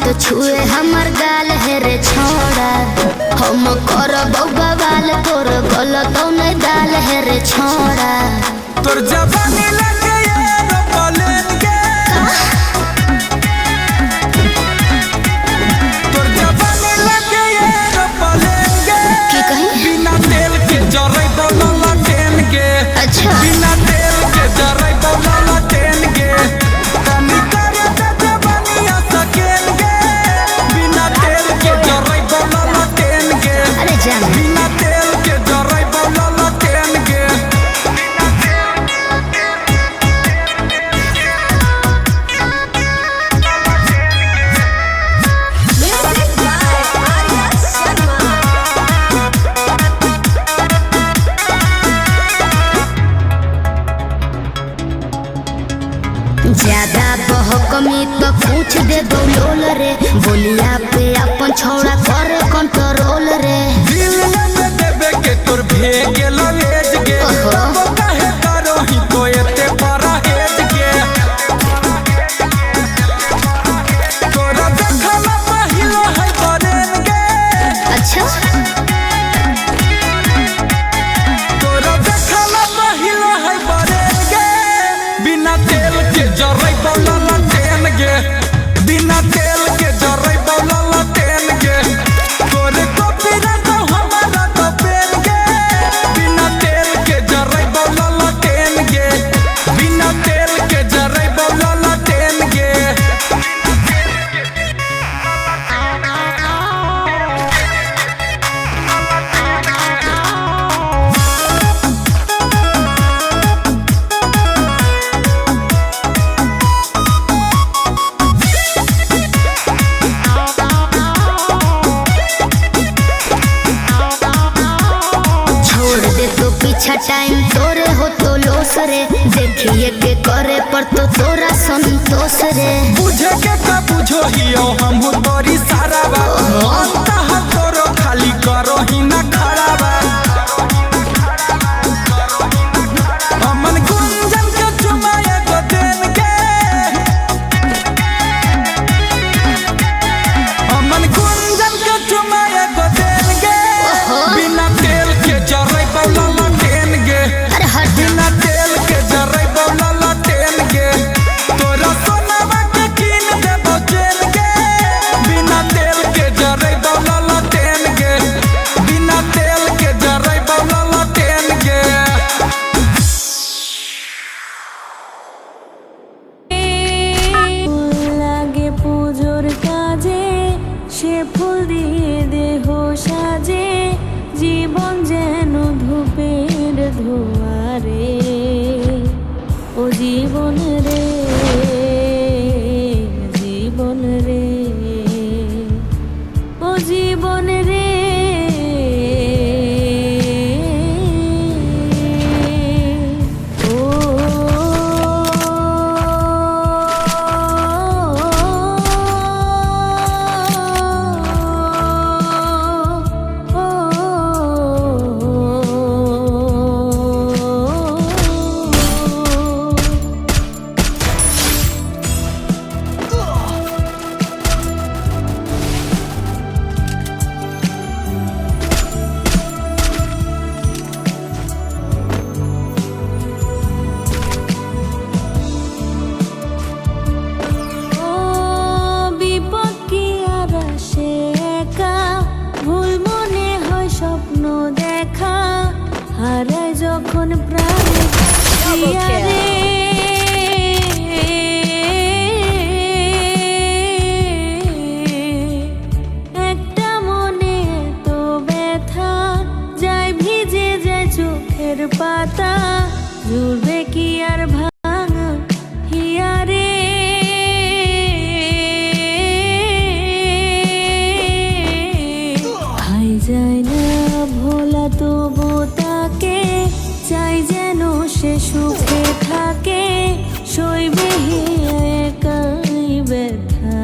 मत छुए हमर गाल है रे छोड़ा। हम करब बवाल तोर गलत नहीं दाल है रे छोड़ा। तोर जवानी लगे एरोप्लेन के तोर जवानी लगे एरोप्लेन के की कही बिना तेल के जरै बोला ट्रेन के। अच्छा बिना तेल के जरै बोला ट्रेन के कमी करे त जवानिया सकेन के। बिना तेल के जरै बोला ट्रेन के अरे जान बिना तेल के जरै बोला ट्रेन के। ज्यादा बहकमी तो पूछ दे बोलोल रे। बोलिया पे अपन छोड़ा कर कंट्रोल रे। दिल में देबे के तोर भेगे ललेज गे। ओहो। काहे करो ही तो एते परहेज गे। तोरा देखला पहिलो है बरेन गे। अच्छा तोरा देखला पहिलो है बरेन गे। बिना तेल के जरै बोला ट्रेन गे। बिना तेल के जरै बोला ट्रेन गे। तोरे कॉपी रखो हमारा तो पेन गे। बिना तेल के जरै बोला ट्रेन गे। बिना तेल के जरै बोला ट्रेन गे। छोड़ दे तो पीछा टाइम तोरे हो तो लोस रे। देखिए के करे पर तो तोरा संतोष रे। बुझे के का बुझो हियो हम तोरी सारा बा। अंतः तोरो खाली करो ही ना खड़ा बा। अमन गुंजन के चुमाए गो देन के। अमन गुंजन के चुमाए गो देन के। बिना तेल के जरै बोला ट्रेन गे। अरे हट बिना तेल के जरै बोला ट्रेन गे। तोरा सोनावा के कीन देबो चैन गे। बिना तेल के जरै बोला ट्रेन गे। बिना तेल के जरै बोला ट्रेन गे। লাগে পুজোর কাজে সে ফুল দিয়ে দেহ সাজে জীবন যেন ধূপের ধোয়ারে ও জীবন রে জীবন রে ও জীবন রে যখন প্রাণে প্রিয়া রে একটা মনে তো ব্যথা যায় ভিজে যায় চোখের পাতা জুড়বে কি আর ভাঙা হিয়া রে হাই যায় না ভোলা তবু তাকে চাই যেন সে সুখে থাকে।